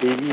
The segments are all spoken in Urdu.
TV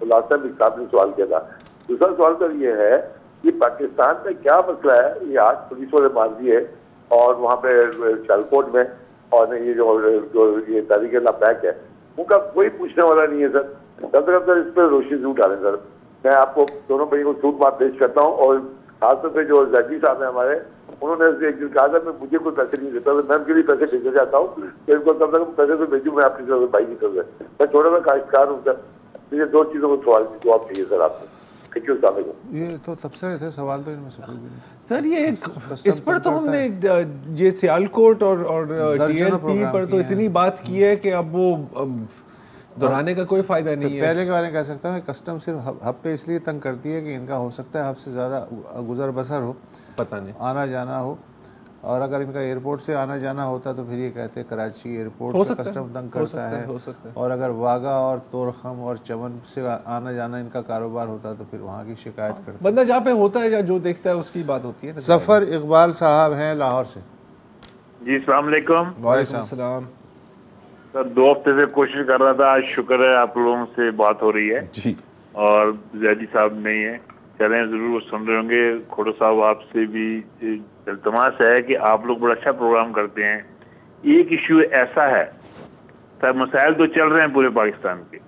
لاسٹ ٹائم صاحب نے سوال کیا تھا. دوسرا سوال سر یہ ہے کہ پاکستان میں کیا مسئلہ ہے, یہ آج پولیس والے مان دی ہے اور وہاں پہ سیالکوٹ میں, اور یہ جو یہ تحریک اللہ بیک ہے ان کا کوئی پوچھنے والا نہیں ہے سر. کم سے کم سر اس پہ روشنی ضرور ڈالیں سر. میں آپ کو دونوں بھائیوں کو سوٹ بات پیش کرتا ہوں, اور خاص طور پہ جو زیدی صاحب ہیں ہمارے, انہوں نے ایک دن کہا تھا میں مجھے کوئی پیسے نہیں دیتا, میں ان کے لیے پیسے بھیجنا چاہتا ہوں کہ ان کو کم سے کم پیسے تو بھیجوں, میں آپ کی طرف سے بھائی نہیں کر رہا, میں چھوٹا سا کاشتکار ہوں سر. مجھے 2 چیزوں کو سوال جواب چاہیے سر آپ کو. Thank you. السلام علیکم. یہ تو سب سے ایسے سوال تو ان میں سے کوئی بھی نہیں سر. یہ اس پر تو ہم نے یہ سیالکوٹ اور ڈی ایل پی پر تو اتنی بات کی ہے کہ اب وہ دہرانے کا کوئی فائدہ نہیں ہے. پہلے کے بارے میں کہہ سکتا ہوں کہ کسٹم صرف ہب پہ اس لیے تنگ کرتی ہے کہ ان کا ہو سکتا ہے ہب سے زیادہ گزر بسر ہو, پتہ نہیں آنا جانا ہو, اور اگر ان کا ایئرپورٹ سے آنا جانا ہوتا تو پھر یہ کہتے ہیں کراچی ایئرپورٹ سے کسٹم تنگ کرتا ہے, اور اگر واگا اور طورخم اور چمن سے آنا جانا ان کا کاروبار ہوتا تو پھر وہاں کی شکایت کرتا. بندہ جہاں پہ ہوتا ہے یا جو دیکھتا ہے اس کی بات ہوتی ہے. ظفر اقبال صاحب ہیں لاہور سے. جی السلام علیکم. وعلیکم السلام. سر 2 ہفتے سے کوشش کر رہا تھا, آج شکر ہے آپ لوگوں سے بات ہو رہی ہے جی, اور زیدی صاحب نہیں ہے. چلیں ضرور سن رہے ہوں گے. کھوڑو صاحب آپ سے بھی التماس ہے کہ آپ لوگ بڑا اچھا پروگرام کرتے ہیں. ایک ایشو ایسا ہے سر, مسائل تو چل رہے ہیں پورے پاکستان کے,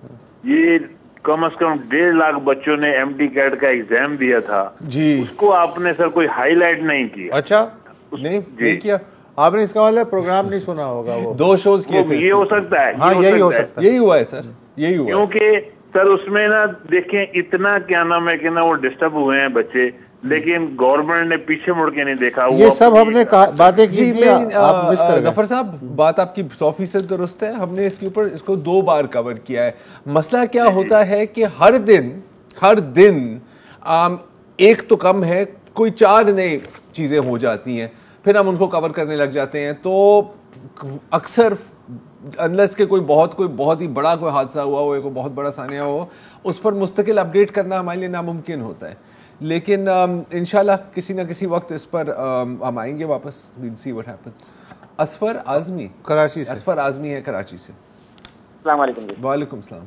یہ کم از کم 1.5 لاکھ بچوں نے ایم ڈی کیٹ کا ایگزام دیا تھا جی, اس کو آپ نے سر کوئی ہائی لائٹ نہیں کیا. اچھا نہیں کیا آپ نے, اس کا مطلب پروگرام نہیں سنا ہوگا. وہ 2 شوز کیے تھے. یہ ہو سکتا ہے, ہاں یہی ہو سکتا ہے, یہی ہوا ہے سر, یہی ہوا. کیونکہ سر اس میں نا دیکھیں اتنا کیا نام ہے کہ نا وہ ڈسٹرب ہوئے ہیں بچے, لیکن گورنمنٹ نے پیچھے مڑ کے نہیں دیکھا. یہ سب ہم نے باتیں کی تھی, آپ مس کر گئے. ظفر صاحب بات آپ کی 100% درست ہے. ہم نے اس کے اوپر اس کو 2 بار کور کیا ہے. مسئلہ کیا ہوتا ہے کہ ہر دن ایک تو کم ہے, کوئی 4 نئی چیزیں ہو جاتی ہیں, پھر ہم ان کو کور کرنے لگ جاتے ہیں. تو اکثر انلیس کہ کوئی بہت ہی بڑا کوئی حادثہ ہوا ہو, کوئی بہت بڑا سانحہ ہو, اس پر مستقل اپڈیٹ کرنا ہمارے لیے ناممکن ہوتا ہے. لیکن انشاءاللہ کسی نہ کسی وقت اس پر ہم آئیں گے واپس. we'll see what happens. Asfar Azmi Karachi سے. اسفر اعظمی ہے کراچی سے. السلام علیکم جی. وعلیکم السلام.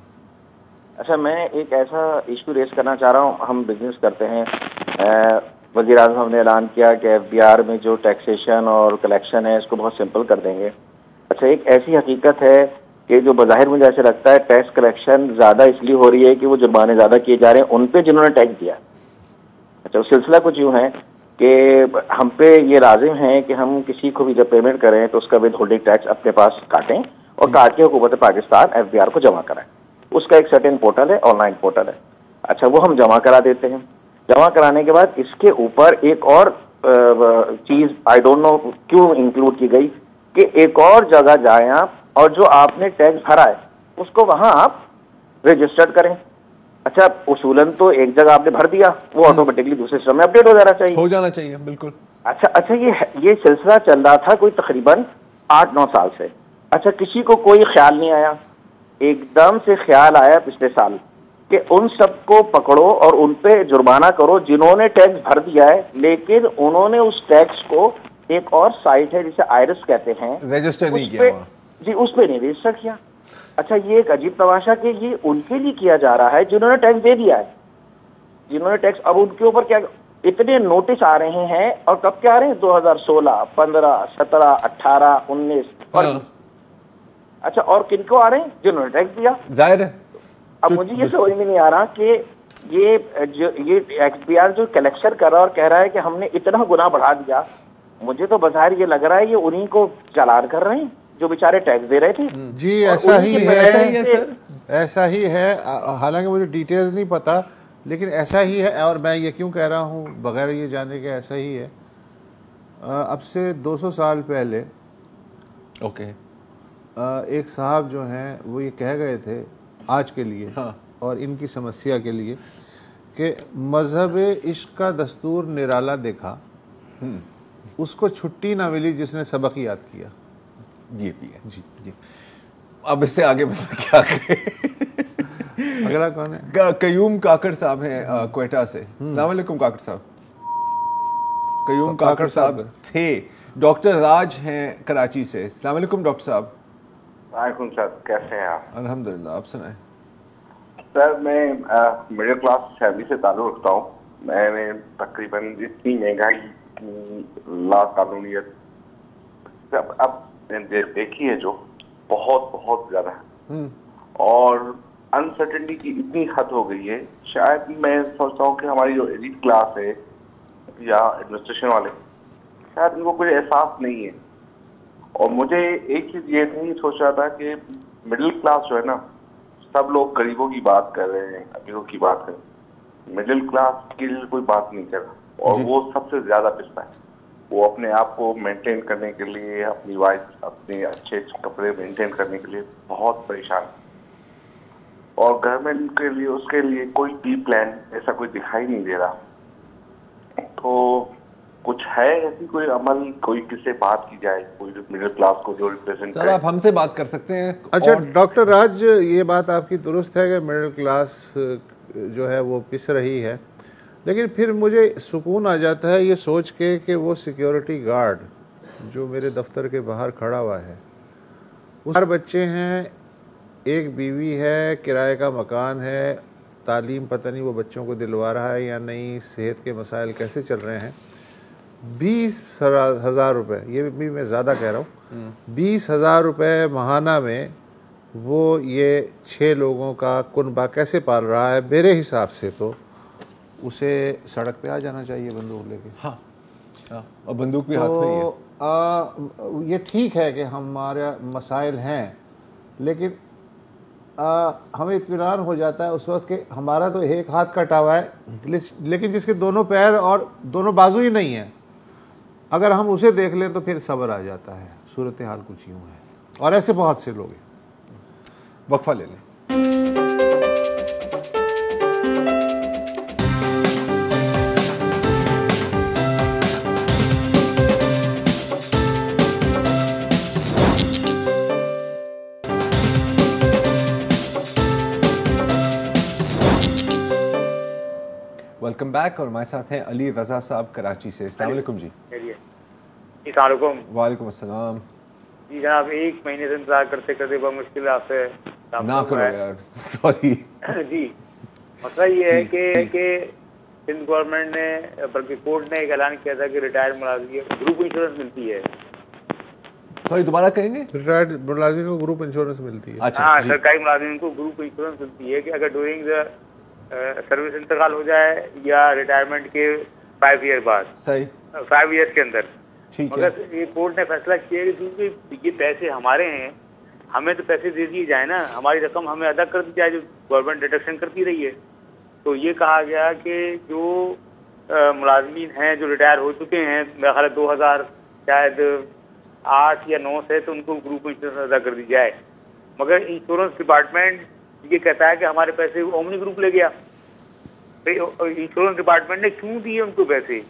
اچھا میں ایک ایسا ایشو ریز کرنا چاہ رہا ہوں. ہم بزنس کرتے ہیں, وزیر اعظم ہم نے اعلان کیا کہ ایف بی آر میں جو ٹیکسیشن اور کلیکشن ہے اس کو بہت سمپل کر دیں گے. اچھا ایک ایسی حقیقت ہے کہ جو بظاہر مجھے ایسے لگتا ہے ٹیکس کلیکشن زیادہ اس لیے ہو رہی ہے کہ وہ جرمانے زیادہ کیے جا رہے ہیں ان پہ جنہوں نے ٹیکس دیا. اچھا سلسلہ کچھ یوں ہے کہ ہم پہ یہ لازم ہے کہ ہم کسی کو بھی جب پیمنٹ کریں تو اس کا ود ہولڈنگ ٹیکس اپنے پاس کاٹیں اور کاٹ کے حکومت پاکستان ایف بی آر کو جمع کرائیں. اس کا ایک سرٹن پورٹل ہے, آن لائن پورٹل ہے. اچھا وہ ہم جمع کرا دیتے ہیں. جمع کرانے کے بعد اس کے اوپر ایک اور چیز آئی ڈونٹ نو کیوں انکلوڈ کی گئی کہ ایک اور جگہ جائیں آپ اور جو آپ نے ٹیکس بھرا ہے اس کو وہاں آپ رجسٹرڈ کریں. اچھا اصولاً تو ایک جگہ آپ نے بھر دیا, وہ آٹومیٹکلی دوسرے سسٹم میں اپڈیٹ ہو جانا چاہیے. بالکل. اچھا یہ سلسلہ چل رہا تھا کوئی تقریباً 8-9 سال سے. اچھا کسی کو کوئی خیال نہیں آیا, ایک دم سے خیال آیا پچھلے سال کہ ان سب کو پکڑو اور ان پہ جرمانہ کرو جنہوں نے ٹیکس بھر دیا ہے لیکن انہوں نے اس ٹیکس کو ایک اور سائٹ ہے جسے آئرس کہتے ہیں, رجسٹر نہیں کیا جی, اس پہ نہیں رجسٹر کیا. اچھا یہ ایک عجیب تماشا کہ یہ ان کے لیے کیا جا رہا ہے جنہوں نے ٹیکس دے دیا ہے, جنہوں نے ٹیکس. اب ان کے اوپر کیا اتنے نوٹس آ رہے ہیں, اور کب کیا آ رہے ہیں 2016, 15, 17, 18, 19. اچھا اور کن کو آ رہے ہیں جنہوں نے ٹیکس دیا. ظاہر ہے. اب مجھے یہ سمجھ میں نہیں آ رہا کہ یہ ایکس بی آر جو کلیکشن کر رہا ہے اور کہہ رہا ہے کہ ہم نے اتنا گناہ بڑھا دیا, مجھے تو بظاہر یہ لگ رہا ہے یہ انہیں کو چالان کر رہے ہیں جو بیچارے ٹیکس دے رہے تھے. جی ایسا ہی ہے سر, ایسا ہی ہے. حالانکہ مجھے ڈیٹیلز نہیں پتا لیکن ایسا ہی ہے. اور میں یہ کیوں کہہ رہا ہوں بغیر یہ جانے کے ایسا ہی ہے. اب سے 200 سال پہلے ایک صاحب جو ہیں وہ یہ کہہ گئے تھے آج کے لیے اور ان کی سمسیا کے لیے کہ مذہب عشق کا دستور نرالا دیکھا, اس کو چھٹی نہ ملی جس نے سبق یاد کیا. یہ بھی ہے جی. اب اس سے آگے کیا کریں. اگلا کون ہے؟ قیوم کاکڑ صاحب ہیں کوئٹہ سے. السلام علیکم کاکڑ صاحب. قیوم کاکڑ صاحب تھے. ڈاکٹر راج ہیں کراچی سے. السلام علیکم ڈاکٹر صاحب. وعلیکم السلام, کیسے ہیں آپ؟ الحمدللہ, آپ سنائیں. سر میں مڈل کلاس فیملی سے تعلق رکھتا ہوں. میں نے تقریباً اتنی مہنگائی کی لا قانونیت اب دیکھی ہے جو بہت بہت زیادہ ہے, اور انسرٹنٹی کی اتنی حد ہو گئی ہے. شاید میں سوچتا ہوں کہ ہماری جو ایلیٹ کلاس ہے یا ایڈمنسٹریشن والے, شاید ان کو کوئی احساس نہیں ہے. اور مجھے ایک چیز یہ نہیں سوچ رہا تھا کہ مڈل کلاس جو ہے نا, سب لوگ غریبوں کی بات کر رہے ہیں, امیروں کی بات کر رہے ہیں, مڈل کلاس کے لیے کوئی بات نہیں کر رہا, اور وہ سب سے زیادہ پستا ہے. وہ اپنے آپ کو مینٹین کرنے کے لیے, اپنی وائف اپنے اچھے کپڑے مینٹین کرنے کے لیے بہت پریشان ہے, اور گورنمنٹ کے لیے اس کے لیے کوئی بی پلان ایسا کوئی دکھائی نہیں دے رہا. تو کچھ ہے ایسی کوئی عمل, کوئی کس سے بات کی جائے, کوئی مڈل کلاس کو جو ریپرزینٹ سر آپ ہم سے بات کر سکتے ہیں. اچھا ڈاکٹر راج, یہ بات آپ کی درست ہے کہ مڈل کلاس جو ہے وہ پس رہی ہے, لیکن پھر مجھے سکون آ جاتا ہے یہ سوچ کے کہ وہ سیکیورٹی گارڈ جو میرے دفتر کے باہر کھڑا ہوا ہے, اس 4 بچے ہیں, ایک بیوی ہے, کرائے کا مکان ہے, تعلیم پتہ نہیں وہ بچوں کو دلوا رہا ہے یا نہیں, صحت کے مسائل کیسے چل رہے ہیں. 20,000 روپے, یہ بھی میں زیادہ کہہ رہا ہوں, 20,000 روپے ماہانہ میں وہ یہ 6 لوگوں کا کنبہ کیسے پال رہا ہے. میرے حساب سے تو اسے سڑک پہ آ جانا چاہیے بندوق لے کے. ہاں, اور بندوق بھی ہاتھ میں ہی ہے. یہ ٹھیک ہے کہ ہمارے مسائل ہیں, لیکن ہمیں اطمینان ہو جاتا ہے اس وقت کہ ہمارا تو ایک ہاتھ کٹا ہوا ہے, لیکن جس کے دونوں پیر اور دونوں بازو ہی نہیں ہیں, اگر ہم اسے دیکھ لیں تو پھر صبر آ جاتا ہے. صورتحال کچھ یوں ہے, اور ایسے بہت سے لوگ ہیں. وقفہ لے لیں. ویلکم بیک, اور ہمارے ساتھ ہیں علی رضا صاحب کراچی سے. السلام علیکم. جی السلام علیکم. وعلیکم السلام. جی جناب, 1 مہینے سے انتظار کرتے کرتے بہت مشکل آپ سے نہ کرو یار, سوری. جی مسئلہ یہ ہے کہ سندھ گورنمنٹ نے بلکہ کورٹ نے ایک اعلان کیا تھا کہ ریٹائرڈ ملازمین کو گروپ انشورنس ملتی ہے. سوری دوبارہ کہیں گے. ریٹائرڈ ملازمین کو گروپ انشورنس ملتی ہے. ہاں, سرکاری ملازمین کو گروپ انشورنس ملتی ہے کہ اگر ڈورنگ سروس انتقال ہو جائے یا ریٹائرمنٹ کے 5 ایئر بعد, صحیح 5 ایئرس کے اندر. ٹھیک ہے, مگر یہ کورٹ نے فیصلہ کیا کہ کیونکہ یہ پیسے ہمارے ہیں, ہمیں تو پیسے دے دیے جائیں نا, ہماری رقم ہمیں ادا کر دی جائے جو گورنمنٹ ڈیڈکشن کرتی رہی ہے. تو یہ کہا گیا کہ جو ملازمین ہیں جو ریٹائر ہو چکے ہیں, میرا خیال ہے 2000 شاید 8 یا 9 سے, تو ان کو گروپ انشورنس ادا کر دی جائے. مگر انشورنس ڈپارٹمنٹ یہ کہتا ہے کہ ہمارے پیسے اومنی گروپ لے گیا. انشورنس ڈپارٹمنٹ نے کیوں دیے ان کو پیسے؟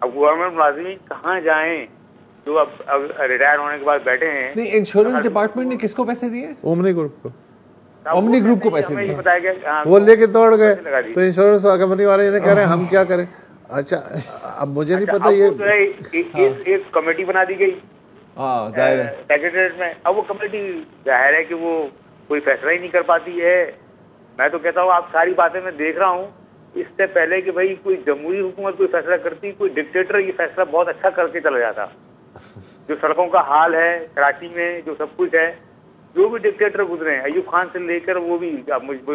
اب گورنمنٹ ملازمین کہاں جائیں جو اب ریٹائر ہونے کے بعد بیٹھے ہیں. نہیں, انشورنس ڈپارٹمنٹ نے کس کو پیسے دیے؟ اومنی گروپ کو. اومنی گروپ کو پیسے دیے, بتایا گیا وہ لے کے دوڑ گئے, تو انشورنس کمپنی والے یہ کہہ رہے ہیں ہم کیا کریں. اچھا اب مجھے نہیں پتا, یہ ایک کمیٹی بنا دی گئی سیکریٹریٹ میں. اب وہ کمیٹی ظاہر ہے کہ وہ کوئی فیصلہ ہی نہیں کر پاتی ہے. میں تو کہتا ہوں آپ ساری باتیں میں دیکھ رہا ہوں, اس سے پہلے کہ بھائی کوئی جمہوری حکومت کوئی فیصلہ کرتی, کوئی ڈکٹیٹر یہ فیصلہ بہت اچھا کر کے چلا جاتا. جو سڑکوں کا حال ہے کراچی میں, جو سب کچھ ہے, جو بھی ڈکٹیٹر گزرے ہیں, ایوب خان سے لے کر وہ بھی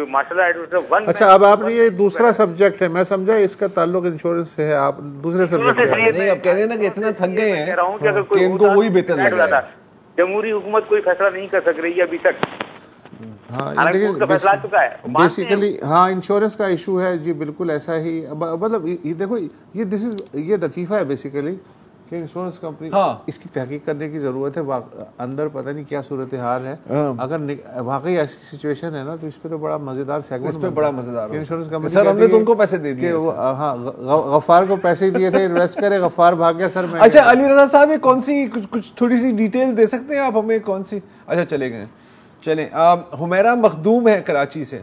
ماشاء اللہ. اچھا اب آپ نے یہ دوسرا سبجیکٹ ہے, میں سمجھا اس کا تعلق انشورنس سے ہے, آپ دوسرے سبجیکٹ نہیں, اب کہہ رہے ہیں نا کہ اتنا تھک گئے ہیں کہ ان کو وہی بہتر لگ رہا ہے. جمہوری حکومت کوئی فیصلہ نہیں کر سک رہی ہے ابھی تک. ہاں لیکن بیسیکلی ہاں انشورنس کا ایشو ہے. جی بالکل ایسا ہی, مطلب یہ دیکھو یہ لطیفہ ہے بیسیکلی کہ انشورنس کمپنی اس کی تحقیق کرنے کی ضرورت ہے. اندر پتہ نہیں کیا صورتحال ہے. اگر واقعی ایسی سچویشن ہے نا تو اس پہ تو بڑا مزیدار سیگمنٹ, اس پہ بڑا مزیدار انشورنس کمپنی سر ہم نے تو ان کو پیسے دے دیے. ہاں غفار کو پیسے دیے تھے انویسٹ کرے, غفار بھاگ گیا. سر میں اچھا علی رضا صاحب, یہ کون سی کچھ تھوڑی سی ڈیٹیل دے سکتے ہیں آپ ہمیں, کون سی؟ اچھا چلے گئے, چلیں. حمیرہ مخدوم ہے کراچی سے.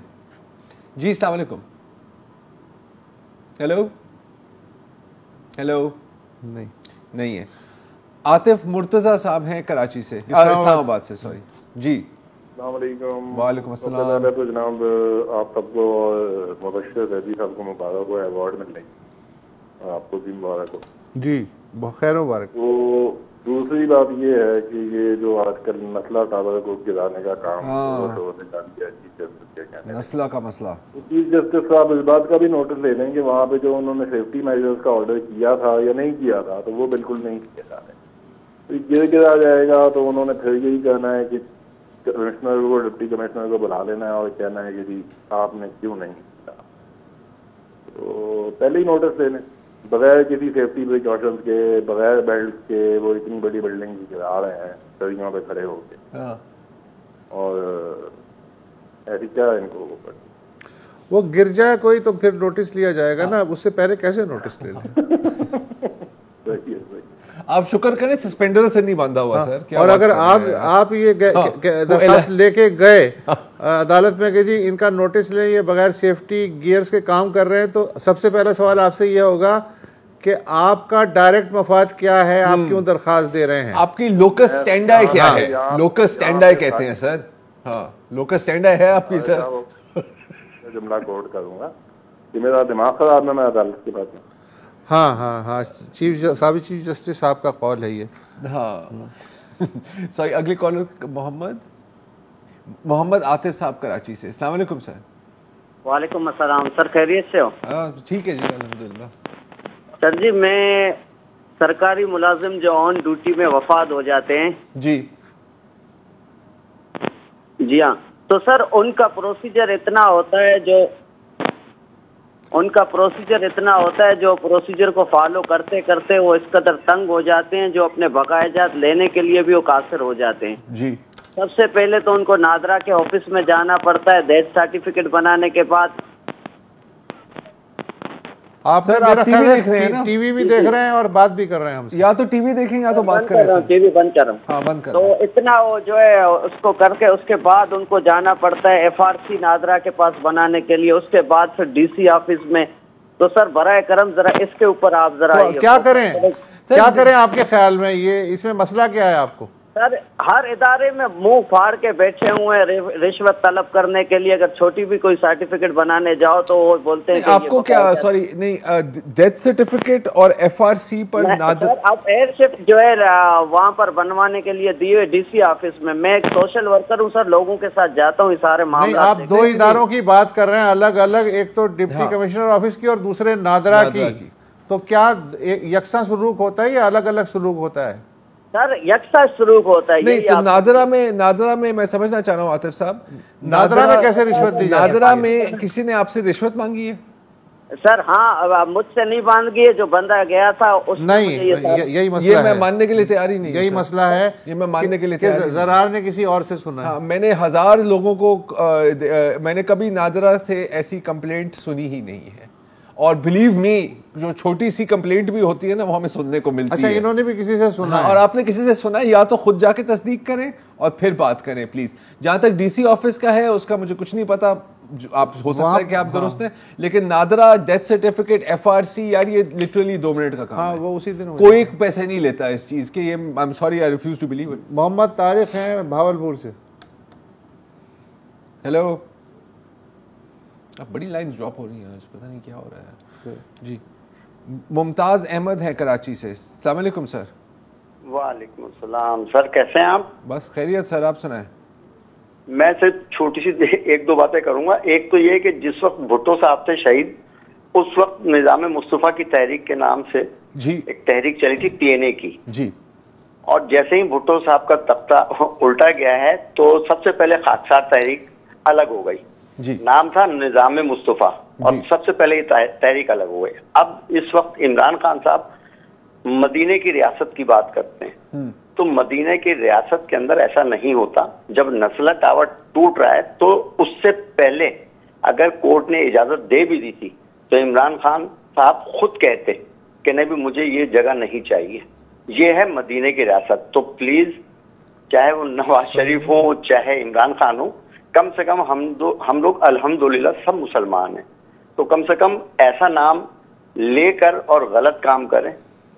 جی السلام علیکم. ہیلو ہیلو, نہیں ہے. عاطف مرتضی صاحب ہیں کراچی سے, اسلام آباد سے, سوری. جی السلام علیکم. وعلیکم السلام. پہلے تو جناب آپ سب کو مبشر زیدی صاحب کو مبارک ہو, ایوارڈ مل رہی, آپ کو بھی مبارک ہو. جی خیر مبارک. تو دوسری بات یہ ہے کہ یہ جو آج کل مسئلہ ٹاور کو گرانے کا کام مسئلہ کا مسئلہ, چیف جسٹس صاحب اس بات کا بھی نوٹس لے لیں کہ وہاں پہ جو انہوں نے سیفٹی میجرز کا آرڈر کیا تھا یا نہیں کیا تھا تو وہ بالکل نہیں کیا جا رہا ہے. گرا جائے گا تو انہوں نے پھر یہی کہنا ہے کہ کمشنر کو, ڈپٹی کمشنر کو بلا لینا ہے اور کہنا ہے کہ جی آپ نے کیوں نہیں کیا. تو پہلے ہی نوٹس لے لیں, بغیر کسی سیفٹی پریکاشنز کے, بغیر بیلٹ کے وہ اتنی بڑی بلڈنگ گرا رہے ہیں سڑیوں پہ کھڑے ہو کے, اور ایسی کیا ان کو وہ گر جائے کوئی تو پھر نوٹس لیا جائے گا نا, اس سے پہلے کیسے نوٹس لے لیں؟ آپ شکر کریں سسپینڈر سے نہیں باندھا ہوا سر. اور اگر آپ یہ درخواست لے کے گئے عدالت میں کہ جی ان کا نوٹس لیں, یہ بغیر سیفٹی گیئرز کے کام کر رہے ہیں, تو سب سے پہلا سوال آپ سے یہ ہوگا کہ آپ کا ڈائریکٹ مفاد کیا ہے, آپ کیوں درخواست دے رہے ہیں, آپ کی لوکس اسٹینڈائی کیا ہے. لوکس اسٹینڈائی کہتے ہیں سر. ہاں لوکس اسٹینڈائی ہے آپ کی سر. جملہ کوٹ کروں گا کہ میرا دماغ خراب ہے, میں عدالت کی بات میں. ہاں سابق چیف جسٹس صاحب کا قول ہے یہ. ہاں سوری, اگلی کالر محمد عاطف صاحب کراچی سے. السلام علیکم سر. وعلیکم السلام سر, خیریت سے ہو؟ ٹھیک ہے جی الحمدللہ. سر جی میں سرکاری ملازم جو آن ڈیوٹی میں وفات ہو جاتے ہیں جی ہاں, تو سر ان کا پروسیجر اتنا ہوتا ہے جو پروسیجر کو فالو کرتے کرتے وہ اس قدر تنگ ہو جاتے ہیں جو اپنے بقایا جات لینے کے لیے بھی وہ قاصر ہو جاتے ہیں. جی سب سے پہلے تو ان کو نادرا کے آفس میں جانا پڑتا ہے ڈیتھ سرٹیفکیٹ بنانے کے بعد. آپ ٹی وی بھی دیکھ رہے ہیں اور بات بھی کر رہے ہیں ہم سے, یا تو ٹی وی دیکھیں یا تو بات کر رہے ہیں. ٹی وی بند کر رہا ہوں. تو اتنا وہ جو ہے اس کو کر کے اس کے بعد ان کو جانا پڑتا ہے ایف آر سی نادرا کے پاس بنانے کے لیے, اس کے بعد پھر ڈی سی آفس میں. تو سر برائے کرم ذرا اس کے اوپر آپ ذرا کیا کریں آپ کے خیال میں, یہ اس میں مسئلہ کیا ہے آپ کو؟ سر ہر ادارے میں منہ پھاڑ کے بیٹھے ہوئے ہیں رشوت طلب کرنے کے لیے. اگر چھوٹی بھی کوئی سرٹیفکیٹ بنانے جاؤ تو وہ بولتے ہیں آپ کو کیا, سوری نہیں, ڈیتھ سرٹیفکیٹ اور ایف آر سی پر اب ایئر شفٹ جو ہے وہاں پر بنوانے کے لیے دیے ڈی سی آفس میں. میں ایک سوشل ورکر ہوں سر, لوگوں کے ساتھ جاتا ہوں یہ سارے معاملات. آپ دو اداروں کی بات کر رہے ہیں الگ الگ, ایک تو ڈپٹی کمشنر آفس کی اور دوسرے نادرا کی. تو کیا یکساں سلوک ہوتا ہے یا الگ الگ سلوک ہوتا ہے؟ سر یکساں سلوک ہوتا ہے. نہیں تو نادرا میں میں سمجھنا چاہ رہا ہوں عاطف صاحب, نادرا میں کیسے رشوت دی جاتی ہے؟ نادرا میں کسی نے آپ سے رشوت مانگی ہے؟ سر ہاں, مجھ سے نہیں مانگی ہے, جو بندہ گیا تھا اس نہیں, یہی مسئلہ ہے. میں ماننے کے لیے تیار ہی نہیں, یہی مسئلہ ہے, یہ میں ماننے کے لیے تیار نہیں. زرار نے کسی اور سے سنا ہے. میں نے 1000 لوگوں کو, میں نے کبھی نادرا سے ایسی کمپلینٹ سنی ہی نہیں ہے. اور بلیو می, جو چھوٹی سی کمپلینٹ بھی ہوتی ہے نا وہ ہمیں سننے کو ملتی ہے. اچھا, انہوں نے بھی کسی سے سنا ہے؟ اور آپ نے کسی سے سنا ہے, یا تو خود جا کے تصدیق کریں اور پھر بات کریں پلیز. جہاں تک ڈی سی آفس کا ہے اس کا مجھے کچھ نہیں پتا, آپ ہو سکتا ہے کہ آپ درست ہیں, لیکن NADRA death certificate F R C یار یہ لٹرلی 2 منٹ کا کام ہے. وہ اسی دن کوئی پیسے نہیں لیتا اس چیز کے. یہ I am sorry, I refuse to believe it. Muhammad Tariq ہیں بھاولپور سے. ہیلو, اب بڑی لائنز ڈراپ ہو رہی ہیں آج, پتہ نہیں کیا ہو رہا ہے. جی ممتاز احمد ہے کراچی سے. السلام علیکم سر. وعلیکم السلام سر, کیسے ہیں آپ؟ بس خیریت سر, آپ سنائیں. میں صرف چھوٹی سی 1-2 باتیں کروں گا. ایک تو یہ کہ جس وقت بھٹو صاحب تھے شہید, اس وقت نظام مصطفیٰ کی تحریک کے نام سے جی ایک تحریک چلی تھی ٹی این اے کی. جی, اور جیسے ہی بھٹو صاحب کا تختہ الٹا گیا ہے تو سب سے پہلے خاکسار تحریک الگ ہو گئی. جی نام تھا نظام مصطفیٰ, اور سب سے پہلے یہ تحریک الگ ہو گئی. اب اس وقت عمران خان صاحب مدینے کی ریاست کی بات کرتے ہیں, تو مدینے کی ریاست کے اندر ایسا نہیں ہوتا. جب نسلہ ٹاور ٹوٹ رہا ہے تو اس سے پہلے اگر کورٹ نے اجازت دے بھی دی تھی تو عمران خان صاحب خود کہتے کہ نہیں بھی مجھے یہ جگہ نہیں چاہیے. یہ ہے مدینے کی ریاست. تو پلیز چاہے وہ نواز شریف ہو چاہے عمران خان ہو, کم سے کم ہم لوگ الحمدللہ سب مسلمان ہیں, تو کم سے کم ایسا نام لے کر اور غلط کام کریں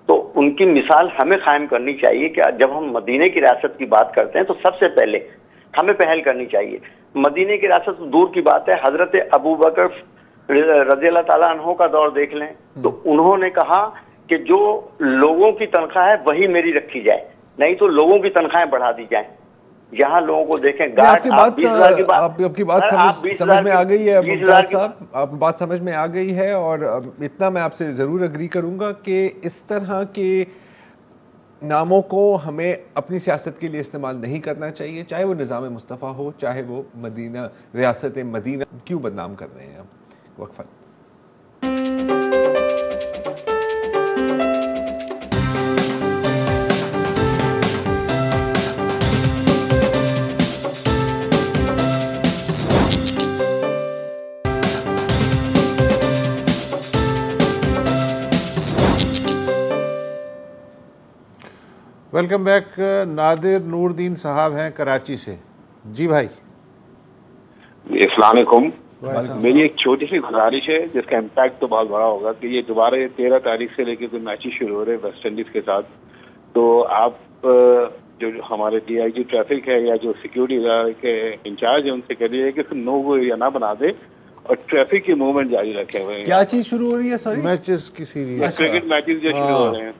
تو ان کی مثال ہمیں قائم کرنی چاہیے کہ جب ہم مدینے کی ریاست کی بات کرتے ہیں تو سب سے پہلے ہمیں پہل کرنی چاہیے. مدینے کی ریاست دور کی بات ہے, حضرت ابو بکر رضی اللہ تعالیٰ عنہ کا دور دیکھ لیں تو انہوں نے کہا کہ جو لوگوں کی تنخواہ ہے وہی میری رکھی جائے, نہیں تو لوگوں کی تنخواہیں بڑھا دی جائیں. یہاں لوگوں کو دیکھیں آپ کی بات سمجھ میں آ گئی ہے ممتاز صاحب, آپ بات سمجھ میں آ گئی ہے, اور اتنا میں آپ سے ضرور اگری کروں گا کہ اس طرح کے ناموں کو ہمیں اپنی سیاست کے لیے استعمال نہیں کرنا چاہیے, چاہے وہ نظام مصطفیٰ ہو, چاہے وہ مدینہ, ریاست مدینہ. کیوں بدنام کر رہے ہیں آپ؟ وقفہ. Welcome back. نادر نور الدین صاحب ہیں کراچی سے. جی بھائی. السلام علیکم. میری ایک چھوٹی سی گزارش ہے جس کا امپیکٹ تو بہت بڑا ہوگا کہ یہ دوبارہ 13 تاریخ سے لے کے کوئی میچز شروع ہو رہے ہیں ویسٹ انڈیز کے ساتھ. تو آپ جو ہمارے ڈی آئی جی ٹریفک ہے یا جو سیکورٹی ادارے کے انچارج ہیں ان سے کہہ دیجیے کہ نو گو ایریا نہ بنا دے اور ٹریفک کی موومنٹ جاری رکھے ہوئے ہیں. کیا چیز شروع ہو رہی ہے؟ سوری, میچز کی سیریز, کرکٹ میچز جو شروع ہو رہے ہیں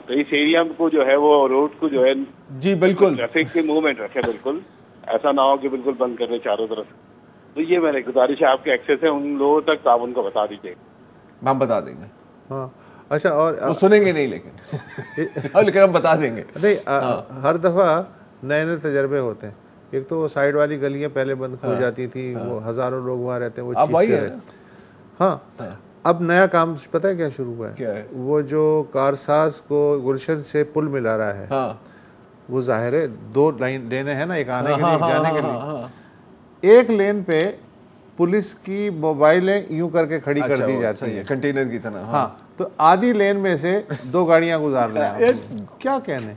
تو اس ایریا کو جو ہے وہ روڈ کو جو ہے جی بالکل ٹریفک کی موومنٹ رکھے, بالکل ایسا نہ ہو کہ بالکل بند کر دے چاروں طرف. تو یہ میری گزارش ہے آپ کے ایکسیس ہے ان لوگوں تک آپ ان کو بتا دیجیے. ہم بتا دیں گے. ہاں اچھا, اور سنیں گے نہیں لیکن ہم بتا دیں گے. نہیں, ہر دفعہ نئے نئے تجربے ہوتے ہیں. ایک تو وہ سائڈ والی گلیاں پہلے بند ہو جاتی تھی, وہ ہزاروں لوگ وہاں رہتے ہیں, وہ چیختے رہے. ہاں اب نیا کام پتہ ہے کیا شروع ہوا ہے؟ وہ جو کارساز کو گلشن سے پل ملا رہا ہے, وہ ظاہر ہے 2 لینیں ہیں نا, ایک آنے کے لیے ایک جانے کے لیے. ایک لین پہ پولیس کی موبائلیں یوں کر کے کھڑی کر دی جاتی ہیں کنٹینر کی طرح. ہاں, تو آدھی لین میں سے 2 گاڑیاں گزار لیں. کیا کہنے.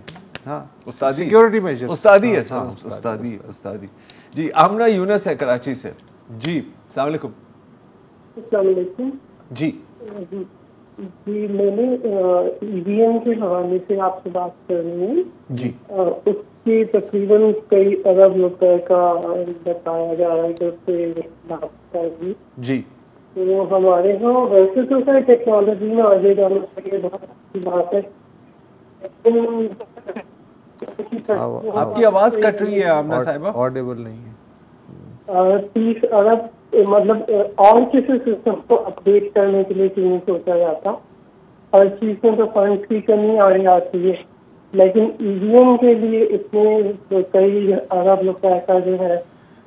ہاں سیکورٹی میجر, استادی ہے, استادی. جی آمنہ یونس ہے کراچی سے. جی السلام علیکم. السلام علیکم. جی جی میں نے ای وی ایم کے حوالے سے آپ سے بات کر رہی ہوں. جی اس کی تقریباً کئی ارب روپے کا بتایا جا رہا ہے کہ اس سے بات کر دی. جی تو ہمارے یہاں ویسے تو سر ٹیکنالوجی میں آگے جانا چاہیے, بہت اچھی بات ہے. آپ کی آواز کٹ رہی ہے آمنہ صاحبہ, آڈیبل نہیں ہے. 30 ارب مطلب اور کسی سسٹم کو اپڈیٹ کرنے کے لیے کیوں سوچا جاتا. ہر چیز میں تو فنڈس کی کمی آ رہی آتی ہے, لیکن ای وی ایم کے لیے اس میں کئی ارب روپے کا جو ہے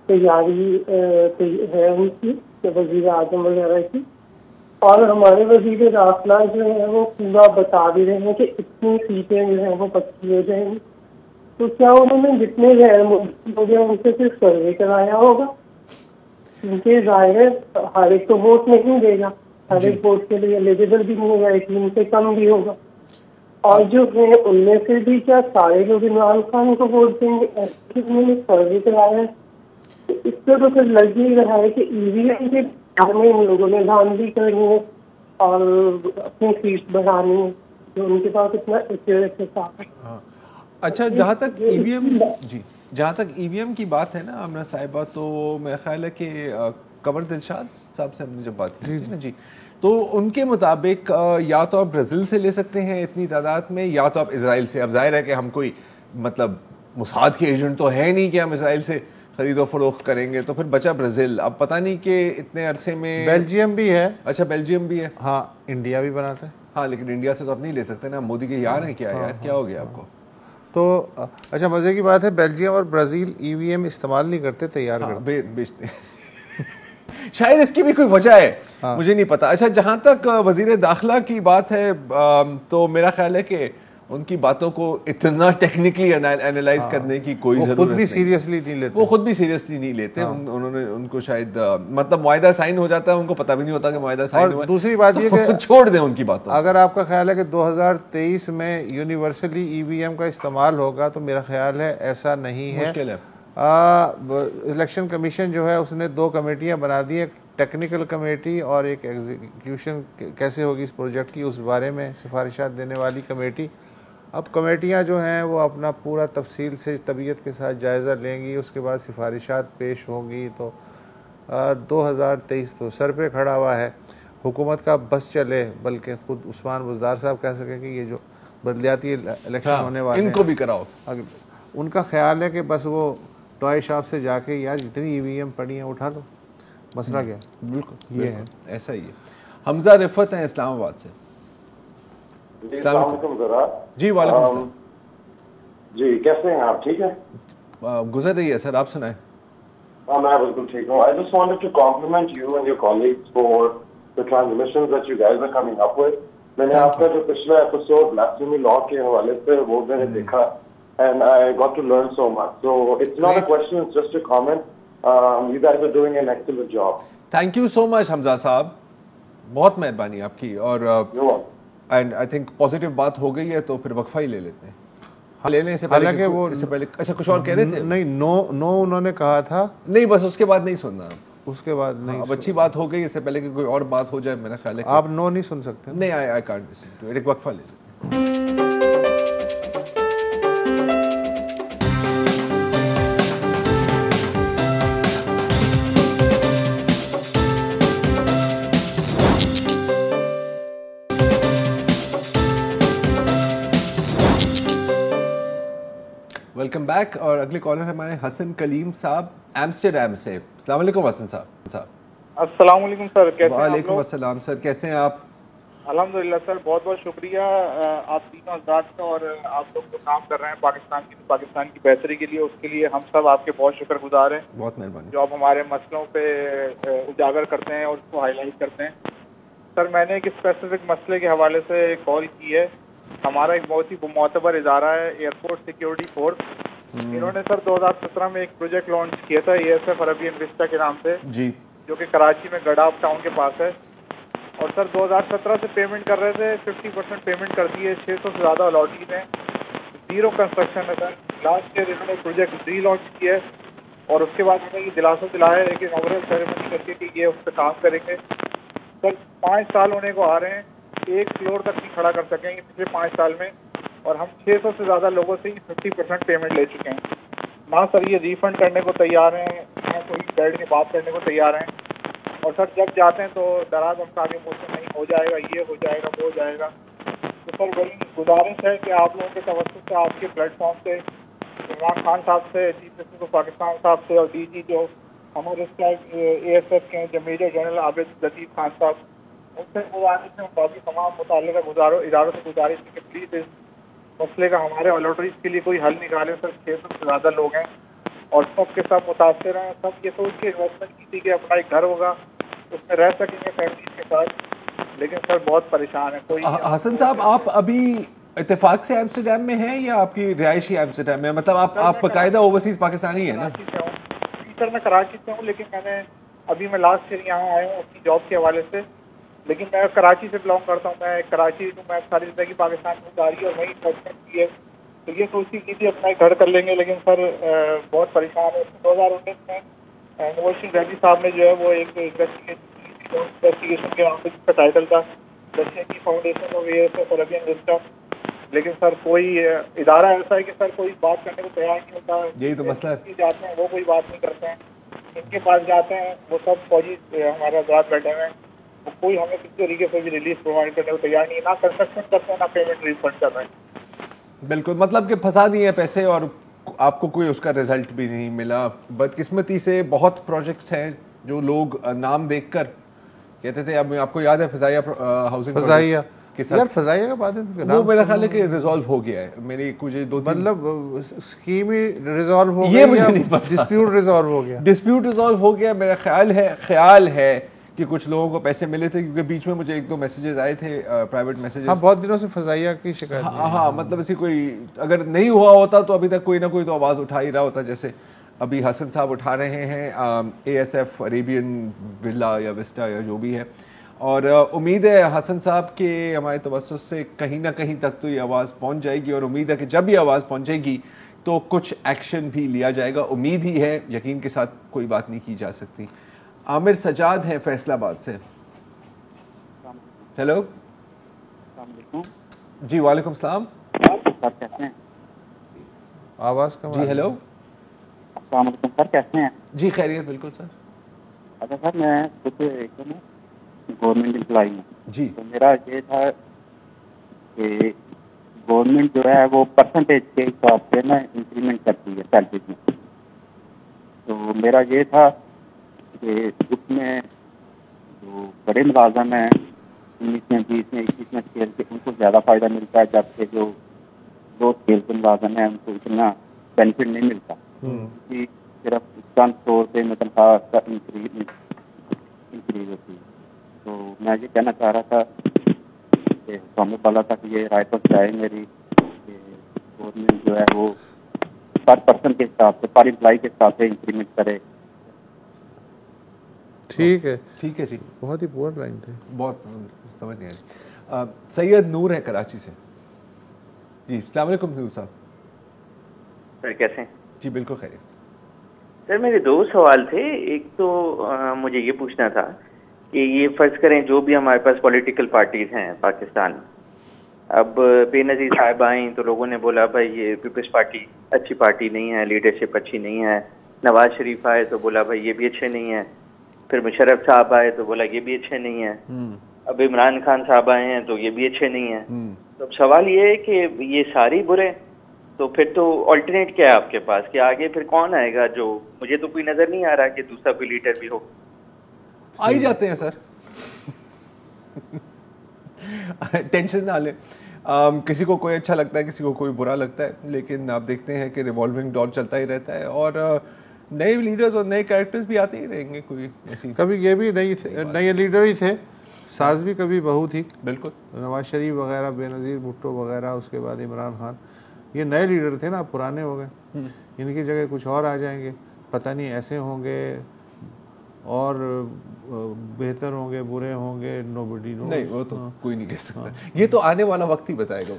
تیاری ہے ان کی, وزیر اعظم وغیرہ کی. اور ہمارے وزیر داخلہ جو ہے وہ پورا بتا بھی رہے ہیں کہ اتنی سیٹیں جو ہیں وہ پکی ہو جائیں گی. تو کیا انہوں نے جتنے غیر ملکی ہو گئے ان سے صرف سروے کرایا ہوگا؟ کیونکہ ظاہر ہے ہر ایک تو ووٹ نہیں دے گا, ہر ایک ووٹ کے لیے ایلیجیبل بھی نہیں ہوگا, 18 سے کم بھی ہوگا. اور جو ہیں ان میں سے بھی کیا سارے لوگ عمران خان کو ووٹ دیں گے؟ ایسے انہوں نے سروے کرایا ہے. اس سے تو پھر لگ ہی رہا ہے کہ ای وی ایم کے بارے میں ان لوگوں نے دھاندلی کرنی ہے اور اپنی فیس بڑھانی ہے جو ان کے پاس اتنا حساب ہے. اچھا, جہاں تک ای وی ایم جہاں تک ای وی ایم کی بات ہے نا آمنہ صاحبہ, تو میرا خیال ہے کہ قمر دلشاد صاحب سے ہم نے جب بات کی تھی نا جی, تو ان کے مطابق یا تو آپ برازیل سے لے سکتے ہیں اتنی تعداد میں, یا تو آپ اسرائیل سے. اب ظاہر ہے کہ ہم کوئی مطلب موساد کے ایجنٹ تو ہے نہیں کہ ہم اسرائیل سے خرید و فروخت کریں گے, تو پھر بچا برازیل. اب پتہ نہیں کہ اتنے عرصے میں بیلجیم بھی ہے. اچھا بیلجیم بھی ہے. ہاں انڈیا بھی بناتا ہے. ہاں لیکن انڈیا سے تو آپ نہیں لے سکتے نا, مودی کے یار ہیں کیا یار, کیا ہو گیا آپ کو؟ تو اچھا مزے کی بات ہے بیلجیم اور برازیل ای وی ایم استعمال نہیں کرتے, تیار کرتے, بیچتے. شاید اس کی بھی کوئی وجہ ہے, مجھے نہیں پتا. اچھا جہاں تک وزیر داخلہ کی بات ہے تو میرا خیال ہے کہ ان کی باتوں کو اتنا ٹیکنیکلی اینالائز کرنے کی کوئی ضرورت نہیں. وہ خود بھی سیریسلی نہیں لیتے. وہ خود بھی سیریسلی نہیں لیتے. انہوں نے ان کو شاید مطلب معاہدہ سائن ہو جاتا ہے, ان کو پتہ بھی نہیں ہوتا کہ معاہدہ سائن ہوا ہے. دوسری بات یہ کہ چھوڑ دیں ان کی باتوں. اگر آپ کا خیال ہے کہ 2023 میں یونیورسلی ای وی ایم کا استعمال ہوگا تو میرا خیال ہے ایسا نہیں ہے. مشکل ہے. الیکشن کمیشن جو ہے اس نے 2 کمیٹیاں بنا دی, ایک ٹیکنیکل کمیٹی اور ایک ایگزیکیوشن کیسے ہوگی اس پروجیکٹ کی اس بارے میں سفارشات دینے والی کمیٹی. اب کمیٹیاں جو ہیں وہ اپنا پورا تفصیل سے طبیعت کے ساتھ جائزہ لیں گی, اس کے بعد سفارشات پیش ہوں گی. تو 2023 تو سر پہ کھڑا ہوا ہے, حکومت کا بس چلے, بلکہ خود عثمان بزدار صاحب کہہ سکیں کہ یہ جو بلدیاتی الیکشن ہونے والے ان کو بھی کراؤ. ان کا خیال ہے کہ بس وہ ٹوائے شاپ سے جا کے یار جتنی ای وی ایم پڑی ہیں اٹھا لو, مسئلہ کیا. بالکل یہ ہے, ایسا ہی ہے. حمزہ رفت ہیں اسلام آباد سے. السلام علیکم ذرا. جی وعلیکم السلام. جی کیسے ہیں آپ؟ ٹھیک ہے, گزر رہی ہے سر, آپ سنائیں. میں بالکل ٹھیک ہوں. I just wanted to compliment you and your colleagues for the transmissions that you guys are coming up with. میں نے آپ کا جو پچھلا ایپیسوڈ blasphemy law کے حوالے سے وہ میں نے دیکھا and I got to learn so much. So it's not a question, it's just a comment. You guys are doing an excellent job. Thank you so much حمزہ صاحب, بہت مہربانی آپ کی. اور اینڈ آئی تھنک پازیٹیو بات ہو گئی ہے تو پھر وقفہ ہی لے لیتے ہیں. لے لیں سے پہلے, اس سے پہلے اچھا کچھ اور کہہ رہے تھے. نہیں, نو انہوں نے کہا تھا. نہیں بس اس کے بعد نہیں سننا, اس کے بعد نہیں. اب اچھی بات ہو گئی, اس سے پہلے کہ کوئی اور بات ہو جائے میرا خیال ہے آپ نو نہیں سن سکتے. نہیں, I can't listen to it. ایک وقفہ لے لیتے ہیں. Welcome back. اور اگلے کالر ہمارے حسن کلیم صاحب ایمسٹرڈیم سے. السلام علیکم حسن صاحب. السلام علیکم سر, کیسے ہیں؟ وعلیکم السلام سر, کیسے ہیں آپ؟ الحمدللہ سر, بہت بہت شکریہ آپ تینوں حضرات کا, اور آپ لوگ جو کام کر رہے ہیں پاکستان کی بہتری کے لیے, اس کے لیے ہم سب آپ کے بہت شکر گزار ہیں. بہت مہربانی. جو آپ ہمارے مسئلوں پہ اجاگر کرتے ہیں اور اس کو ہائی لائٹ کرتے ہیں. سر میں نے ایک اسپیسیفک مسئلے کے حوالے سے کال کی ہے. ہمارا ایک بہت ہی معتبر ادارہ ہے ایئرپورٹ سیکیورٹی فورس. انہوں نے سر 2017 میں ایک پروجیکٹ لانچ کیا تھا ASF عربین وسٹا کے نام سے, جو کہ کراچی میں گڈاف ٹاؤن کے پاس ہے. اور سر 2017 سے پیمنٹ کر رہے تھے, 50% پیمنٹ کر دی ہے, 600 سے زیادہ الاٹیز ہیں, 0 کنسٹرکشن ہے سر. لاسٹ ایئر انہوں نے پروجیکٹ ری لانچ کیا ہے, اور اس کے بعد انہوں نے یہ دلاسا دلایا ہے کہ انوگریشن سیریمنی کر کے کہ یہ اس پہ کام کریں گے. سر 5 سال ہونے کو آ رہے ہیں, 1 فلور تک نہیں کھڑا کر سکیں گے پچھلے 5 سال میں, اور ہم 600 سے زیادہ لوگوں سے 50% پیمنٹ لے چکے ہیں. نہ سر یہ ریفنڈ کرنے کو تیار ہیں, نہ کوئی بیڈ کی بات کرنے کو تیار ہیں. اور سر جب جاتے ہیں تو دراز ہم آگے بولتے ہیں نہیں ہو جائے گا, یہ ہو جائے گا, وہ ہو جائے گا. تو سر وہی گزارش ہے کہ آپ لوگوں کے توسط سے, آپ کے پلیٹ فارم سے, عمران خان صاحب سے, چیف جسٹس آف پاکستان صاحب سے, اور DG جو ہمارے ASF کے جو میجر جنرل عابد لطیف خان صاحب, ان سے گزارش ہے, باقی تمام متعلقہ اداروں سے گزارش ہے کہ پلیز اس مسئلے کا ہمارے الاٹریز کے لیے کوئی حل نکالے. سر 600 سے زیادہ لوگ ہیں اور سب کے سب متاثر ہیں. سب یہ سوچ کے انویسٹمنٹ کی تھی کہ اپنا ایک گھر ہوگا, اس میں رہ سکیں گے فیملی کے ساتھ, لیکن سر بہت پریشان ہے. کوئی حسن صاحب آپ ابھی اتفاق سے ایمسٹرڈیم میں ہیں یا آپ کی رہائشی ایمسٹرڈیم میں, مطلب آپ باقاعدہ اوورسیز پاکستانی ہیں نا؟ سر میں کراچی سے ہوں, لیکن میں نے ابھی میں لاسٹ ایئر یہاں آیا ہوں اپنی جاب کے حوالے سے, لیکن میں کراچی سے بلانگ کرتا ہوں. میں کراچی ہوں, میں ساری زندگی پاکستان میں گزاری اور وہیں انویسٹمنٹ کی ہے. تو یہ سوچی کی تھی اپنا ایک گھر کر لیں گے, لیکن سر بہت پریشان ہے. 2019 میں نواز ریڈی صاحب نے جو ہے وہ ایک انویسٹیگیشن کے نام پہ جس کا ٹائٹل تھا کی foundation of ASF Arabian vista, لیکن سر کوئی ادارہ ایسا ہے کہ سر کوئی بات کرنے کو تیار نہیں ہوتا. یہی تو مسئلہ ہے. جاتے ہیں وہ کوئی بات نہیں کرتے ہیں, ان کے پاس جاتے ہیں وہ سب فوجی ہمارے حضرات بیٹھے ہوئے ہیں, کوئی ہمیں کسی طریقے سے بھی ریلیز پرووائڈ کرنے کو تیار نہیں, نہ کنسٹرکشن کرتے ہیں, نہ پیمنٹ ریفنڈ کر رہے ہیں. بالکل, مطلب کہ پھنسا دیے پیسے اور آپ کو کوئی اس کا رزلٹ بھی نہیں ملا. بدقسمتی سے بہت پروجیکٹس ہیں جو لوگ نام دیکھ کر کہتے تھے. اب آپ کو یاد ہے فضائیہ ہاؤسنگ فضائیہ یار فضائیہ کا بات ہے, وہ میرا خیال ہے کہ ریزالو ہو گیا ہے. میری کچھ مطلب اسکیم ہی ریزالو ہو گیا, مجھے نہیں پتہ. ڈسپیوٹ ریزالو ہو گیا, ڈسپیوٹ ریزالو ہو گیا. میرا خیال ہے کہ کچھ لوگوں کو پیسے ملے تھے, کیونکہ بیچ میں مجھے 1-2 میسیجز آئے تھے, پرائیویٹ میسیجز. ہاں بہت دنوں سے فضائیہ کی شکایت. ہاں مطلب اسی کوئی اگر نہیں ہوا ہوتا تو ابھی تک کوئی نہ کوئی تو آواز اٹھا ہی رہا ہوتا, جیسے ابھی حسن صاحب اٹھا رہے ہیں ASF عربین ولا یا وسٹا یا جو بھی ہے. اور امید ہے حسن صاحب کے ہمارے توسط سے کہیں نہ کہیں تک تو یہ آواز پہنچ جائے گی, اور امید ہے کہ جب یہ آواز پہنچے گی تو کچھ ایکشن بھی لیا جائے گا. امید ہی ہے, یقین کے ساتھ کوئی بات نہیں کی جا سکتی. عامر سجاد ہیں فیصل آباد سے. ہیلو جی وعلیکم السلام. سر کیسے ہیں؟ آواز کم. جی ہیلو. السلام علیکم سر, کیسے ہیں؟ جی خیریت بالکل سر. اچھا سر, میں کچھ گورنمنٹ امپلائی ہوں. جی. تو میرا یہ تھا کہ گورنمنٹ جو ہے وہ پرسنٹیج کے حساب سے نا انکریمنٹ کرتی ہے سیلری میں. تو میرا یہ تھا کہ اس میں جو بڑے ملازم ہیں 19 میں 20 میں 21 میں اسکیل کے, ان کو زیادہ فائدہ ملتا ہے, جبکہ جو دو اسکیل کے ملازم ہیں ان کو اتنا بینیفٹ نہیں ملتا. کیونکہ صرف چند طور پہ تنخواہ کا انکریز ہوتی ہے. تو میں یہ کہنا چاہ رہا تھا کہ حکومت والا تک یہ رائے پہنچائے میری کہ گورنمنٹ جو ہے وہ پر پرسن کے حساب سے, پر امپلائی کے حساب سے انکریمنٹ کرے. ٹھیک ہے, ٹھیک ہے جی. بہت ہی پور لائن تھے, بہت سمجھ نہیں آئی. سید نور ہے کراچی سے. جی السلام علیکم نور صاحب. سر کیسے ہیں؟ جی بالکل خیریت. سر میرے دو سوال تھے. ایک تو مجھے یہ پوچھنا تھا کہ یہ فرض کریں جو بھی ہمارے پاس پولیٹیکل پارٹیز ہیں پاکستان میں, اب بے نظیر صاحب آئیں تو لوگوں نے بولا بھائی یہ پیپلز پارٹی اچھی پارٹی نہیں ہے, لیڈرشپ اچھی نہیں ہے. نواز شریف آئے تو بولا بھائی یہ بھی اچھے نہیں ہیں. پھر مشرف صاحب آئے تو بولا یہ بھی اچھے نہیں ہیں. اب عمران خان صاحب آئے ہیں تو یہ بھی اچھے نہیں ہیں. تو اب سوال یہ ہے کہ یہ ساری برے, تو پھر تو آلٹرنیٹ کیا ہے آپ کے پاس کہ آگے پھر کون آئے گا؟ جو مجھے تو کوئی نظر نہیں آ رہا کہ دوسرا کوئی لیڈر بھی ہو. آ ہی جاتے ہیں سر, ٹینشن نہ لیں. کسی کو کوئی اچھا لگتا ہے, کسی کو کوئی برا لگتا ہے, لیکن آپ دیکھتے ہیں کہ ریوالونگ ڈور چلتا ہی رہتا ہے اور نئے لیڈرز اور نئے کریکٹرز بھی آتے ہی رہیں گے. کوئی ایسی کبھی یہ بھی نئے لیڈر ہی تھے, ساز بھی کبھی بہو تھی. بالکل. نواز شریف وغیرہ, بے نظیر بھٹو وغیرہ, اس کے بعد عمران خان, یہ نئے لیڈر تھے نا, پرانے ہو گئے. ان کی جگہ کچھ اور آ جائیں گے, پتہ نہیں ایسے ہوں گے اور بہتر ہوں گے, برے ہوں گے, نوبڈی نو. نہیں وہ تو کوئی نہیں کہہ سکتا, یہ تو آنے والا وقت ہی بتائے گا.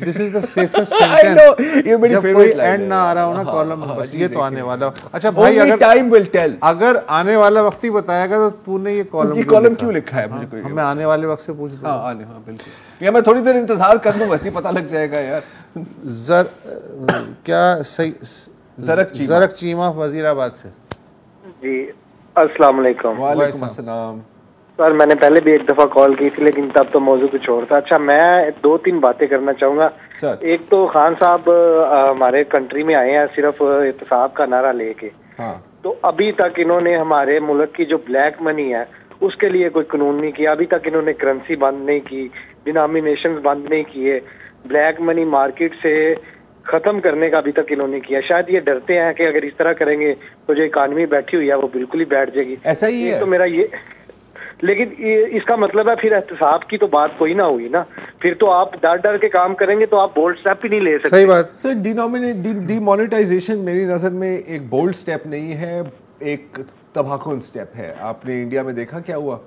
دس از دا سیفسٹ سینٹینس. جب کوئی اینڈ نہ آ رہا ہو نا کالم, یہ تو آنے والا. اچھا بھائی, اگر آنے والا وقت ہی بتائے گا تو نے یہ کالم کیوں لکھا ہے؟ ہمیں آنے والے وقت سے پوچھ دوں. ہاں بالکل, یا میں تھوڑی دیر انتظار کر دوں, ویسے پتہ لگ جائے گا یار. کیا زرق چیمہ وزیر آباد سے. جی السلام علیکم. وعلیکم السلام. سر میں نے پہلے بھی ایک دفعہ کال کی تھی لیکن تب تو موضوع کچھ اور تھا. اچھا میں 2-3 باتیں کرنا چاہوں گا. ایک تو خان صاحب ہمارے کنٹری میں آئے ہیں صرف احتساب کا نعرہ لے کے, تو ابھی تک انہوں نے ہمارے ملک کی جو بلیک منی ہے اس کے لیے کوئی قانون نہیں کیا. ابھی تک انہوں نے کرنسی بند نہیں کی, ڈینامینیشن بند نہیں کیے, بلیک منی مارکیٹ سے ختم کرنے کا ابھی تک انہوں نے کیا. شاید یہ ڈرتے ہیں کہ اگر اس طرح کریں گے تو جو اکانومی بیٹھی ہوئی ہے وہ بالکل ہی بیٹھ جائے گی. ایسا ہی ہے تو میرا یہ, لیکن اس کا مطلب ہے پھر احتساب کی تو بات کوئی نہ ہوئی نا. پھر تو آپ ڈر کے کام کریں گے تو آپ بولڈ سٹیپ ہی نہیں لے سکتے. صحیح بات. سر ڈی مانیٹائزیشن میری نظر میں ایک بولڈ سٹیپ نہیں ہے, ایک تباہکن سٹیپ ہے. آپ نے انڈیا میں دیکھا کیا ہوا؟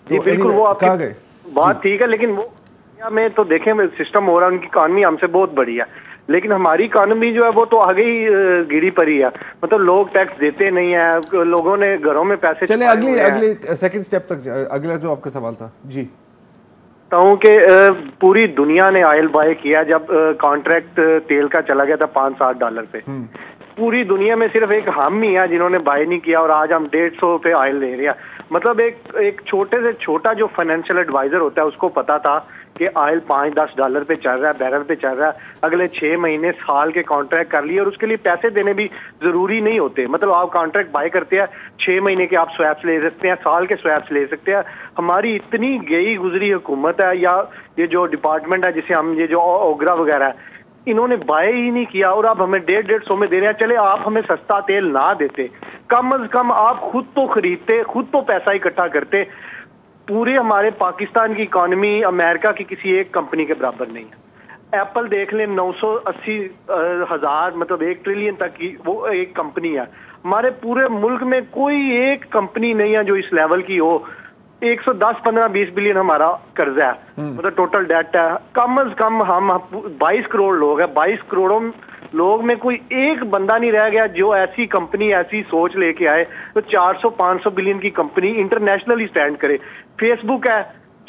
جی بالکل, وہ آپ کہاں گئے بات ٹھیک ہے, لیکن وہ انڈیا میں تو دیکھیں سسٹم ہو رہا ہے, ان کی اکانومی ہم سے بہت بڑی ہے, لیکن ہماری اکانومی جو ہے وہ تو آگے ہی گری پڑی ہے. مطلب لوگ ٹیکس دیتے نہیں ہیں, لوگوں نے گھروں میں پیسے. چلے اگلے سیکنڈ سٹیپ تک, اگلا جو آپ کا سوال تھا. جی ہوں کہ پوری دنیا نے آئل بائی کیا. جب کانٹریکٹ تیل کا چلا گیا تھا $5-7 پہ, پوری دنیا میں صرف ایک ہم ہی ہیں جنہوں نے بائی نہیں کیا, اور آج ہم 150 پہ آئل لے رہے ہیں. مطلب ایک چھوٹے سے چھوٹا جو فائنینشیل ایڈوائزر ہوتا ہے اس کو پتا تھا کہ آئل $5-10 پہ چل رہا ہے, بیرل پہ چل رہا ہے. اگلے 6 مہینے سال کے کانٹریکٹ کر لیے, اور اس کے لیے پیسے دینے بھی ضروری نہیں ہوتے. مطلب آپ کانٹریکٹ بائی کرتے ہیں, 6 مہینے کے آپ سویپس لے سکتے ہیں, سال کے سویپس لے سکتے ہیں. ہماری اتنی گئی گزری حکومت ہے, یا یہ جو ڈپارٹمنٹ ہے جسے ہم یہ جو اوگرا وغیرہ ہے, انہوں نے بائی ہی نہیں کیا, اور اب ہمیں 150 میں دے رہے ہیں. چلے آپ ہمیں سستا تیل نہ دیتے, کم از کم آپ خود تو خریدتے, خود تو پیسہ اکٹھا کرتے. پورے ہمارے پاکستان کی اکانومی امریکہ کی کسی ایک کمپنی کے برابر نہیں ہے. ایپل دیکھ لیں, 980,000 مطلب 1 ٹریلین تک کی وہ ایک کمپنی ہے. ہمارے پورے ملک میں کوئی ایک کمپنی نہیں ہے جو اس لیول کی ہو. 110, 15, 20 بلین ہمارا قرضہ ہے, مطلب ٹوٹل ڈیٹ ہے. کم از کم ہم 22 کروڑ لوگ ہیں, 22 کروڑوں لوگ میں کوئی ایک بندہ نہیں رہ گیا جو ایسی کمپنی, ایسی سوچ لے کے آئے تو 400-500 بلین کی کمپنی انٹرنیشنلی سٹینڈ کرے. فیس بک ہے